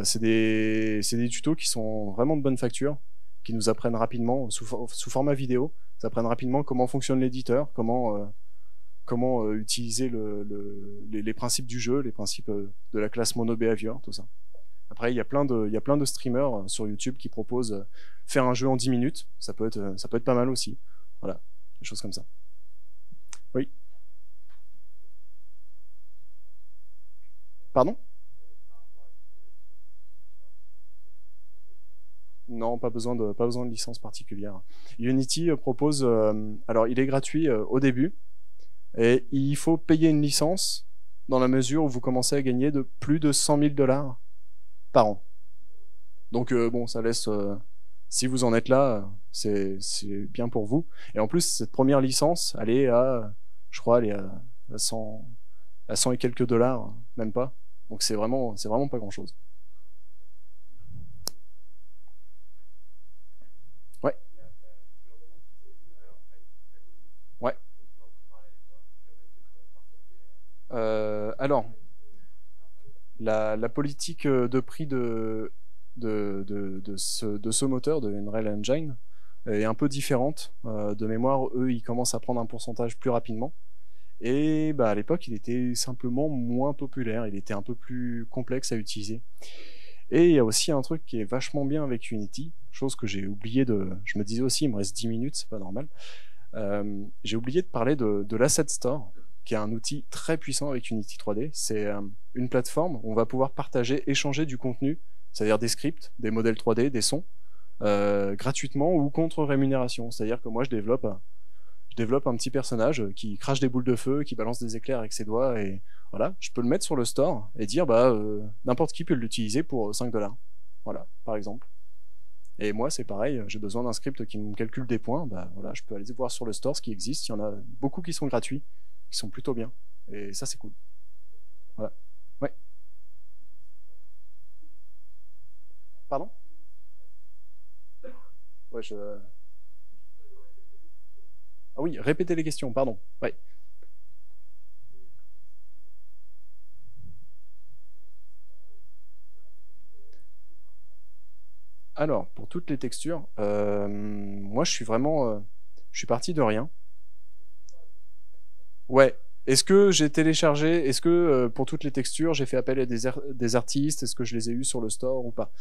C'est des tutos qui sont vraiment de bonne facture, qui nous apprennent rapidement, sous format vidéo, ça apprennent rapidement comment fonctionne l'éditeur, comment utiliser les principes du jeu, les principes de la classe MonoBehavior, tout ça. Après, il y a plein de streamers sur YouTube qui proposent faire un jeu en 10 minutes. Ça peut être pas mal aussi. Voilà, des choses comme ça. Oui. Pardon? Non, pas besoin de licence particulière. Unity propose, alors il est gratuit au début, et il faut payer une licence dans la mesure où vous commencez à gagner de plus de 100 000 $ par an. Donc bon, ça laisse, si vous en êtes là, c'est bien pour vous. Et en plus, cette première licence, elle est à, je crois, elle est à 100 et quelques dollars, même pas. Donc c'est vraiment pas grand-chose. Ouais, ouais. Alors, la politique de prix de ce moteur, de Unreal Engine, est un peu différente. De mémoire, eux, ils commencent à prendre un pourcentage plus rapidement. Et bah, à l'époque, il était simplement moins populaire, il était un peu plus complexe à utiliser. Et il y a aussi un truc qui est vachement bien avec Unity, chose que j'ai oublié de... Je me disais aussi, il me reste 10 minutes, c'est pas normal. J'ai oublié de parler de l'Asset Store, qui est un outil très puissant avec Unity 3D. C'est une plateforme où on va pouvoir partager, échanger du contenu, c'est-à-dire des scripts, des modèles 3D, des sons, gratuitement ou contre rémunération. C'est-à-dire que moi, je développe un petit personnage qui crache des boules de feu, qui balance des éclairs avec ses doigts, et voilà, je peux le mettre sur le store et dire, bah, n'importe qui peut l'utiliser pour 5 $. Voilà, par exemple. Et moi, c'est pareil, j'ai besoin d'un script qui me calcule des points, bah voilà, je peux aller voir sur le store ce qui existe, il y en a beaucoup qui sont gratuits, qui sont plutôt bien. Et ça, c'est cool. Voilà. Ouais. Pardon? Ouais, Ah oui, répétez les questions, pardon. Ouais. Alors, pour toutes les textures, moi, je suis parti de rien. Ouais. Est-ce que j'ai téléchargé, est-ce que pour toutes les textures, j'ai fait appel à des artistes, est-ce que je les ai eus sur le store ou pas?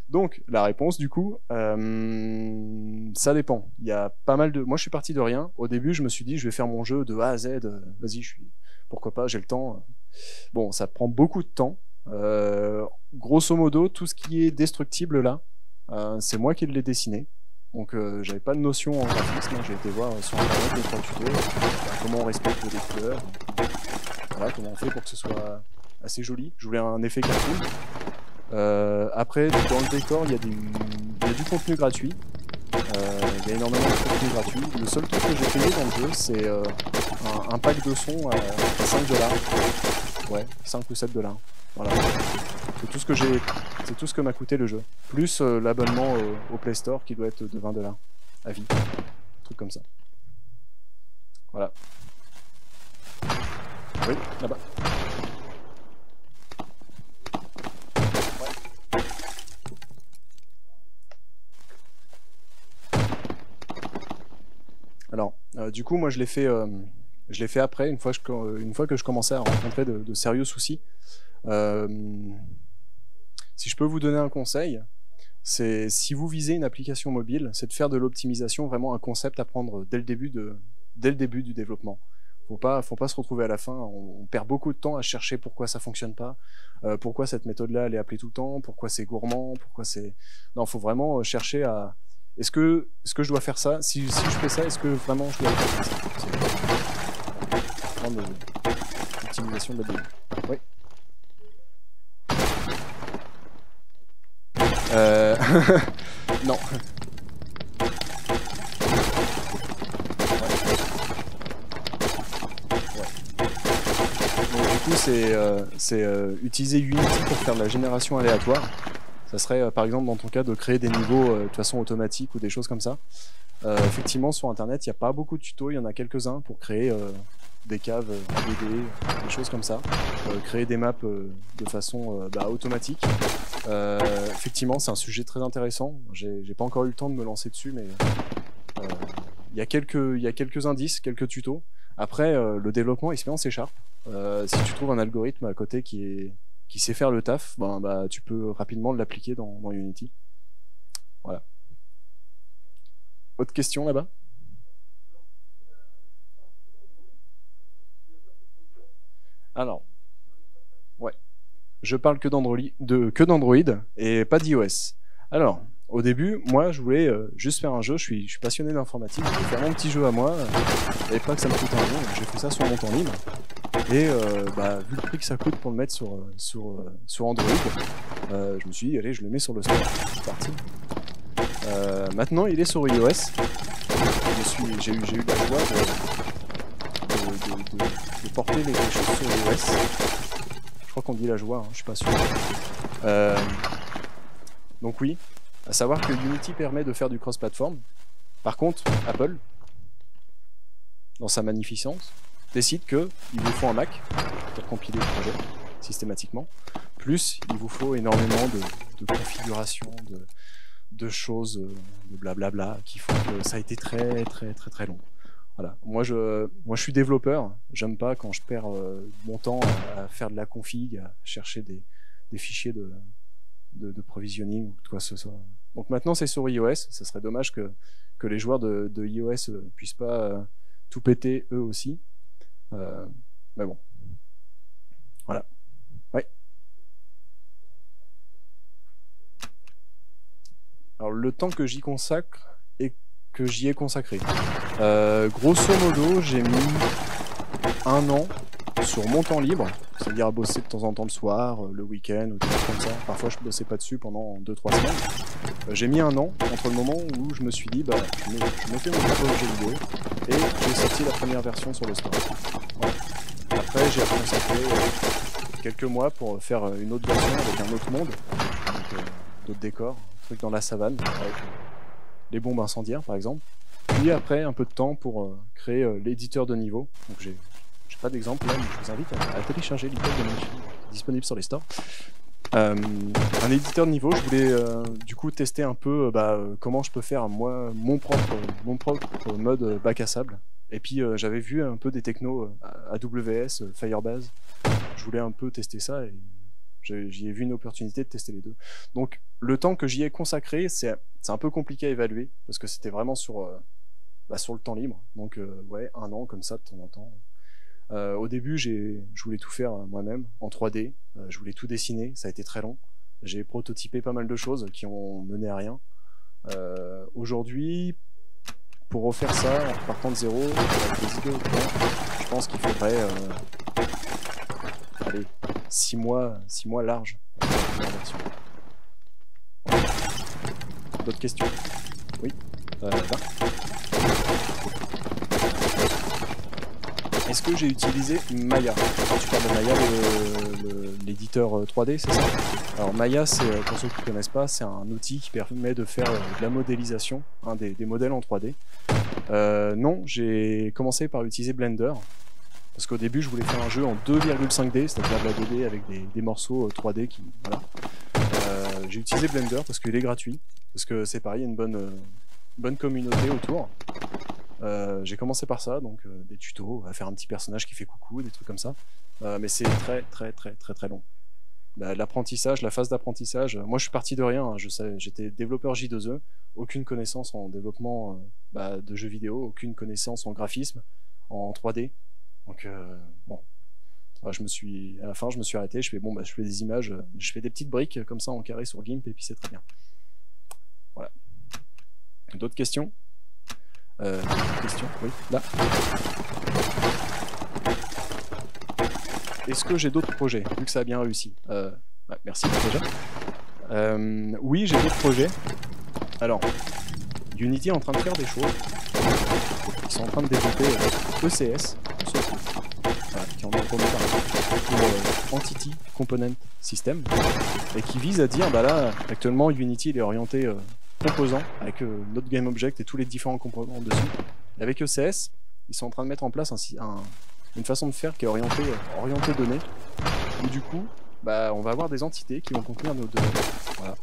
Donc, la réponse, du coup, ça dépend. Il y a pas mal de... Moi, je suis parti de rien. Au début, je me suis dit, je vais faire mon jeu de A à Z. Vas-y, pourquoi pas, j'ai le temps. Bon, ça prend beaucoup de temps. Grosso modo, tout ce qui est destructible là, c'est moi qui l'ai dessiné. Donc j'avais pas de notion en graphisme, hein. J'ai été voir sur internet des trois tutos, comment on respecte les couleurs, voilà, comment on fait pour que ce soit assez joli. Je voulais un effet cartoon. Après, dans le décor, il y a du contenu gratuit. Il y a énormément de contenu gratuit. Le seul truc que j'ai payé dans le jeu, c'est un pack de son à 5 $. Ouais, 5 ou 7 $. Voilà. C'est tout ce que m'a coûté le jeu. Plus l'abonnement au Play Store qui doit être de 20 $ à vie. Un truc comme ça. Voilà. Oui, là-bas. Alors, du coup, moi, je l'ai fait après, une fois que je commençais à rencontrer de sérieux soucis. Si je peux vous donner un conseil, c'est si vous visez une application mobile, c'est de faire de l'optimisation vraiment un concept à prendre dès le début du développement. Faut pas se retrouver à la fin. On perd beaucoup de temps à chercher pourquoi ça fonctionne pas, pourquoi cette méthode-là elle est appelée tout le temps, pourquoi c'est gourmand, pourquoi c'est. Non, faut vraiment chercher à. Est-ce que je dois faire ça? Si je fais ça, est-ce que vraiment je dois faire ça? fin d'optimisation de la BU. Oui. Non. Donc du coup, c'est utiliser Unity pour faire de la génération aléatoire. Ça serait, par exemple, dans ton cas, de créer des niveaux de façon automatique ou des choses comme ça. Effectivement, sur Internet, il n'y a pas beaucoup de tutos. Il y en a quelques-uns pour créer des caves en 2D, des choses comme ça. Créer des maps de façon automatique. Effectivement, c'est un sujet très intéressant. J'ai pas encore eu le temps de me lancer dessus, mais il y a quelques indices, quelques tutos. Après, le développement il se fait en C#. Si tu trouves un algorithme à côté qui sait faire le taf, tu peux rapidement l'appliquer dans Unity. Voilà. Autre question là-bas? Alors, ouais. Je parle que d'Android et pas d'iOS. Alors, au début, moi, je voulais juste faire un jeu. Je suis passionné d'informatique. Je voulais faire mon petit jeu à moi et pas que ça me coûte un rond. J'ai fait ça sur mon temps libre. Et vu le prix que ça coûte pour le mettre sur Android, je me suis dit, allez, je le mets sur le store. C'est parti. Maintenant, il est sur iOS. J'ai eu la joie de porter les choses sur iOS. Je crois qu'on dit la joie, hein, je suis pas sûr. Donc oui, à savoir que Unity permet de faire du cross-platform. Par contre, Apple, dans sa magnificence, décide qu'il vous faut un Mac pour compiler le projet systématiquement. Plus, il vous faut énormément de configurations, de choses, de blablabla, qui font que ça a été très très très très long. Voilà. Moi je suis développeur, j'aime pas quand je perds mon temps à faire de la config, à chercher des fichiers de provisioning ou quoi que ce soit. Donc maintenant c'est sur iOS, ça serait dommage que les joueurs de iOS puissent pas tout péter eux aussi. Mais bon. Voilà. Ouais. Alors le temps que j'y consacre et que j'y ai consacré. Grosso modo, j'ai mis 1 an sur mon temps libre, c'est-à-dire à bosser de temps en temps le soir, le week-end, ou des choses comme ça. Parfois, je bossais pas dessus pendant 2-3 semaines. J'ai mis 1 an entre le moment où je me suis dit, je me fais mon propre jeu vidéo, et j'ai sorti la première version sur le store. Voilà. Après, j'ai consacré quelques mois pour faire une autre version avec un autre monde, donc d'autres décors, un truc dans la savane, avec les bombes incendiaires par exemple. Puis après, un peu de temps pour créer l'éditeur de niveau. Donc j'ai pas d'exemple là, mais je vous invite à télécharger l'éditeur de niveau disponible sur les stores. Un éditeur de niveau, je voulais du coup tester un peu comment je peux faire moi mon propre mode bac à sable. Et puis j'avais vu un peu des technos AWS, Firebase. Je voulais un peu tester ça et j'y ai vu une opportunité de tester les deux. Donc le temps que j'y ai consacré, c'est un peu compliqué à évaluer parce que c'était vraiment sur le temps libre. Donc ouais, 1 an comme ça de temps en temps. Au début, je voulais tout faire moi-même en 3D. Je voulais tout dessiner, ça a été très long. J'ai prototypé pas mal de choses qui ont mené à rien. Aujourd'hui, pour refaire ça en partant de zéro, avec des idées au point, je pense qu'il faudrait 6 mois larges pour la première version. Voilà. D'autres questions? Oui, là. Est-ce que j'ai utilisé Maya? Alors, tu parles de Maya, l'éditeur 3D, c'est ça? Alors Maya, pour ceux qui ne connaissent pas, c'est un outil qui permet de faire de la modélisation, des modèles en 3D. Non, j'ai commencé par utiliser Blender, parce qu'au début je voulais faire un jeu en 2,5D, c'est-à-dire de la 2D avec des morceaux 3D qui... Voilà. J'ai utilisé Blender parce qu'il est gratuit, parce que c'est pareil, il y a une bonne communauté autour. J'ai commencé par ça, donc des tutos, à faire un petit personnage qui fait coucou, des trucs comme ça. Mais c'est très très très très très long. L'apprentissage, la phase d'apprentissage, moi je suis parti de rien, hein, j'étais développeur J2E, aucune connaissance en développement de jeux vidéo, aucune connaissance en graphisme, en 3D. Donc bon, à la fin je me suis arrêté, je fais des images, je fais des petites briques comme ça en carré sur GIMP et puis c'est très bien. Voilà. D'autres questions? Question, oui, là. est-ce que j'ai d'autres projets, vu que ça a bien réussi? Merci déjà. Oui, j'ai d'autres projets. Alors, Unity est en train de faire des choses. Ils sont en train de développer ECS, voilà, qui en a entendu parler, pour Entity Component System, et qui vise à dire, bah là, actuellement, Unity il est orienté composant, avec notre GameObject et tous les différents composants dessus. Et avec ECS, ils sont en train de mettre en place une façon de faire qui est orientée données, où du coup, bah, on va avoir des entités qui vont contenir nos données, voilà,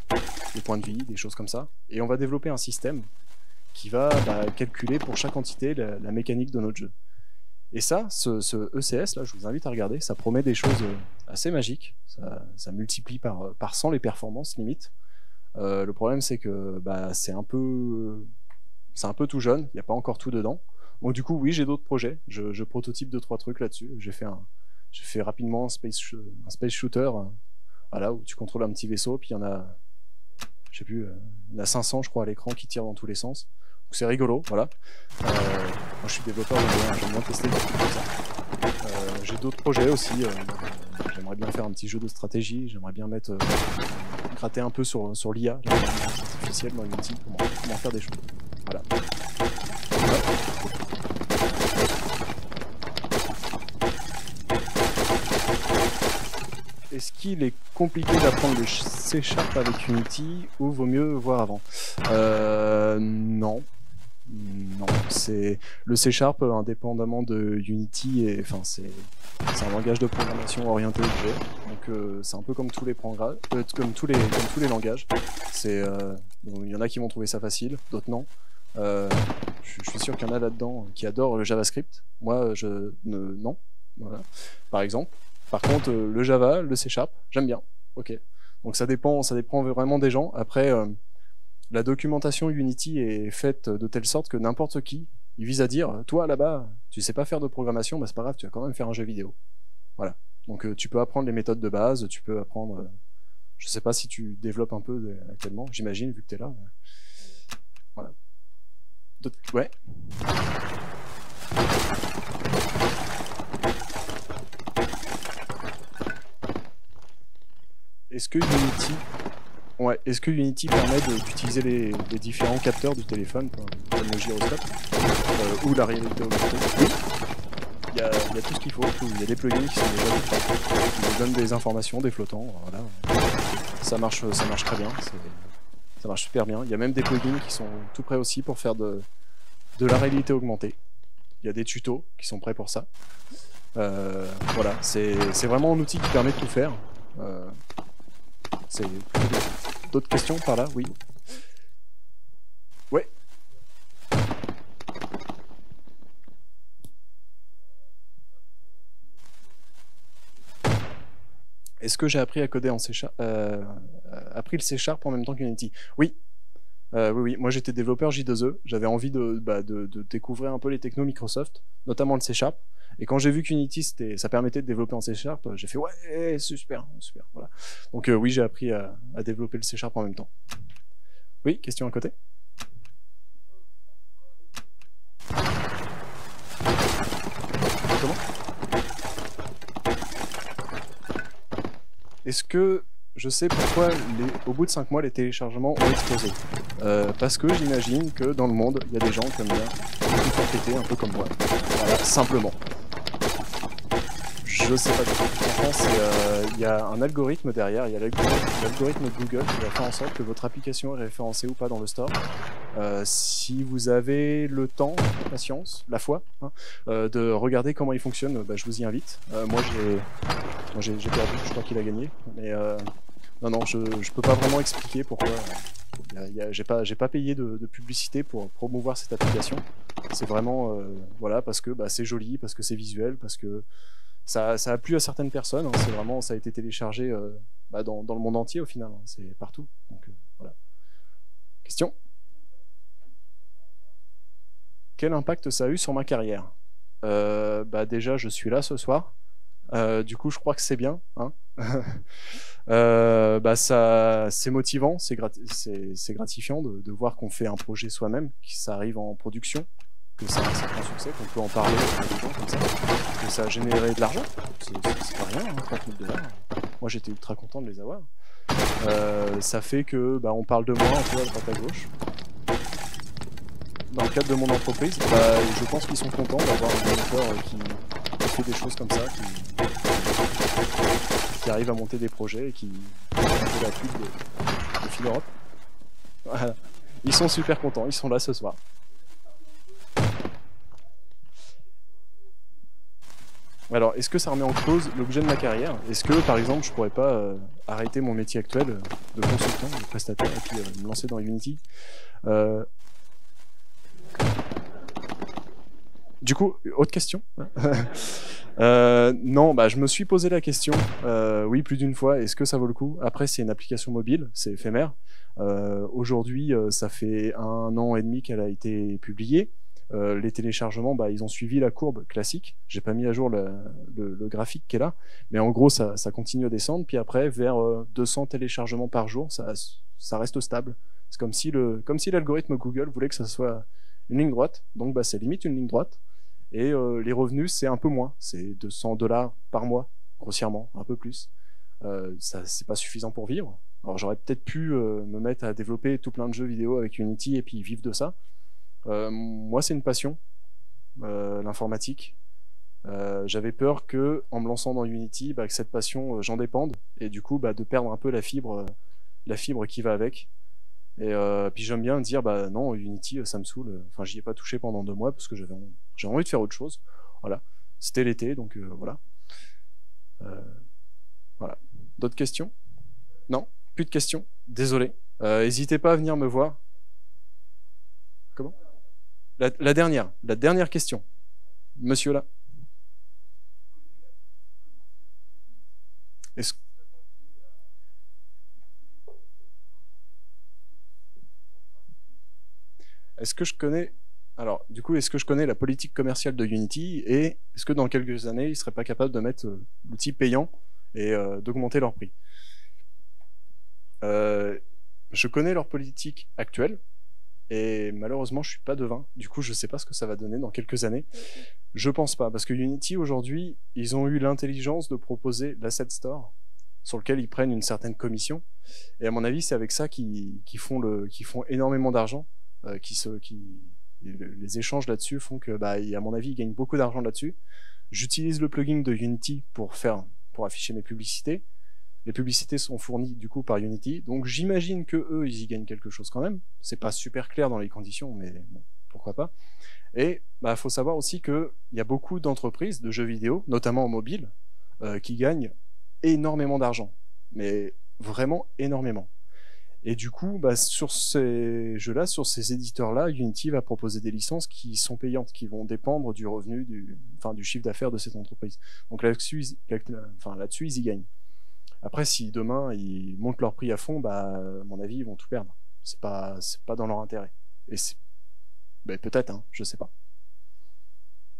des points de vie, des choses comme ça, et on va développer un système qui va calculer pour chaque entité la mécanique de notre jeu. Et ça, ce ECS, là, je vous invite à regarder, ça promet des choses assez magiques, ça multiplie par 100 les performances, limite. Le problème, c'est que c'est un peu tout jeune, il n'y a pas encore tout dedans. Donc du coup, oui, j'ai d'autres projets, je prototype 2-3 trucs là-dessus. J'ai fait rapidement un space shooter, voilà, où tu contrôles un petit vaisseau, puis il y en a, je sais plus, il y en a 500, je crois, à l'écran qui tirent dans tous les sens. Donc c'est rigolo, voilà. Moi, je suis développeur, j'aime bien tester des trucs comme ça. J'ai d'autres projets aussi. J'aimerais bien faire un petit jeu de stratégie. J'aimerais bien gratter un peu sur l'IA, l'intelligence artificielle dans Unity, comment faire des choses. Voilà. Est-ce qu'il est compliqué d'apprendre le C# avec Unity ou vaut mieux voir avant? Non. Non, c'est le C# indépendamment de Unity, c'est un langage de programmation orienté objet. Donc c'est un peu comme tous les comme tous les langages. Il y en a qui vont trouver ça facile, d'autres non. Je suis sûr qu'il y en a là-dedans qui adorent le JavaScript. Moi, non. Voilà. Par exemple. Par contre, le Java, le C#, j'aime bien. Ok. Donc ça dépend vraiment des gens. Après, la documentation Unity est faite de telle sorte que n'importe qui, il vise à dire, toi là-bas, tu sais pas faire de programmation, c'est pas grave, tu vas quand même faire un jeu vidéo. Voilà. Donc tu peux apprendre les méthodes de base, tu peux apprendre. Je sais pas si tu développes un peu actuellement, j'imagine, vu que tu es là. Voilà. Ouais. Est-ce que Unity permet d'utiliser les différents capteurs du téléphone, comme le gyroscope, ou la réalité augmentée? Oui, il y a tout ce qu'il faut, il y a des plugins qui sont déjà faits, qui nous donnent des informations, des flottants, voilà. Ça marche très bien, ça marche super bien. Il y a même des plugins qui sont tout prêts aussi pour faire de la réalité augmentée. Il y a des tutos qui sont prêts pour ça. Voilà, c'est vraiment un outil qui permet de tout faire. D'autres questions par là? Oui. Ouais. Est-ce que j'ai appris à coder en C#, appris le C# en même temps qu'Unity? Oui. Oui. Moi j'étais développeur J2E, j'avais envie de découvrir un peu les technos Microsoft, notamment le C#. Et quand j'ai vu qu'Unity ça permettait de développer en C#, j'ai fait ouais, c'est super, voilà. Donc oui, j'ai appris à développer le C# en même temps. Oui, question à côté? Comment? Est-ce que je sais pourquoi au bout de 5 mois les téléchargements ont explosé? Parce que j'imagine que dans le monde, il y a des gens comme moi qui font péter un peu comme moi. Voilà, simplement. Je sais pas du tout. Franchement, il y a un algorithme derrière, il y a l'algorithme de Google qui va faire en sorte que votre application est référencée ou pas dans le store. Si vous avez le temps, la patience, la foi, de regarder comment il fonctionne, je vous y invite. Moi j'ai perdu, je crois qu'il a gagné. Mais non, je peux pas vraiment expliquer pourquoi. J'ai pas payé de publicité pour promouvoir cette application. C'est vraiment voilà, parce que c'est joli, parce que c'est visuel, parce que ça a plu à certaines personnes. C'est vraiment, ça a été téléchargé dans le monde entier au final. C'est partout. Donc voilà. Question? Quel impact ça a eu sur ma carrière? Déjà, je suis là ce soir. Du coup, je crois que c'est bien. Hein. C'est motivant, c'est gratifiant de voir qu'on fait un projet soi-même, que ça arrive en production. que c'est un certain succès, qu'on peut en parler à des gens comme ça, que ça a généré de l'argent. C'est pas rien, hein, 30 000 $. Moi, j'étais ultra content de les avoir. Ça fait que on parle de moi un peu à droite à gauche. Dans le cadre de mon entreprise, je pense qu'ils sont contents d'avoir un développeur qui fait des choses comme ça, qui arrive à monter des projets et qui fait la pub de Fil Europe. Voilà. Ils sont super contents, ils sont là ce soir. Alors, est-ce que ça remet en cause l'objet de ma carrière? Est-ce que, par exemple, je pourrais pas arrêter mon métier actuel de consultant, de prestataire, et puis me lancer dans Unity? Du coup, autre question? Non, je me suis posé la question, oui, plus d'une fois, est-ce que ça vaut le coup? Après, c'est une application mobile, c'est éphémère. Aujourd'hui, ça fait 1 an et demi qu'elle a été publiée. Les téléchargements, ils ont suivi la courbe classique. J'ai pas mis à jour le graphique qui est là, mais en gros, ça continue à descendre. Puis après, vers 200 téléchargements par jour, ça reste stable. C'est comme si l'algorithme Google voulait que ça soit une ligne droite. Donc, c'est limite une ligne droite. Et les revenus, c'est un peu moins. C'est 200 $ par mois, grossièrement, un peu plus. Ça, c'est pas suffisant pour vivre. Alors, j'aurais peut-être pu me mettre à développer tout plein de jeux vidéo avec Unity et puis vivre de ça. Moi, c'est une passion, l'informatique. J'avais peur que, en me lançant dans Unity, que cette passion, j'en dépende, et du coup, de perdre un peu la fibre qui va avec. Et puis j'aime bien dire, non, Unity, ça me saoule. Enfin, j'y ai pas touché pendant 2 mois parce que j'avais envie de faire autre chose. Voilà. C'était l'été, donc voilà. Voilà. D'autres questions? Non? Plus de questions? Désolé. N'hésitez pas à venir me voir. Comment? La dernière question. Monsieur là. Est-ce que je connais... Alors, du coup, est-ce que je connais la politique commerciale de Unity et est-ce que dans quelques années, ils ne seraient pas capables de mettre l'outil payant et d'augmenter leur prix? Je connais leur politique actuelle et malheureusement, je suis pas devin. Du coup, je sais pas ce que ça va donner dans quelques années. Je pense pas, parce que Unity, aujourd'hui, ils ont eu l'intelligence de proposer l'Asset Store sur lequel ils prennent une certaine commission. Et à mon avis, c'est avec ça qu'ils font énormément d'argent. Les échanges là-dessus font que, à mon avis, ils gagnent beaucoup d'argent là-dessus. J'utilise le plugin de Unity pour afficher mes publicités. Les publicités sont fournies du coup par Unity, donc j'imagine que eux, ils y gagnent quelque chose quand même. C'est pas super clair dans les conditions, mais bon, pourquoi pas. Et faut savoir aussi qu'il y a beaucoup d'entreprises de jeux vidéo, notamment en mobile, qui gagnent énormément d'argent, mais vraiment énormément. Et du coup, sur ces jeux-là, sur ces éditeurs-là, Unity va proposer des licences qui sont payantes, qui vont dépendre du revenu, du chiffre d'affaires de cette entreprise. Donc là-dessus, ils y gagnent. Après, si demain ils montent leur prix à fond, à mon avis, ils vont tout perdre. C'est pas dans leur intérêt. Et peut-être, hein, je sais pas.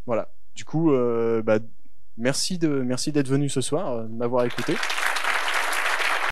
Voilà. Du coup, merci d'être venu ce soir, de m'avoir écouté.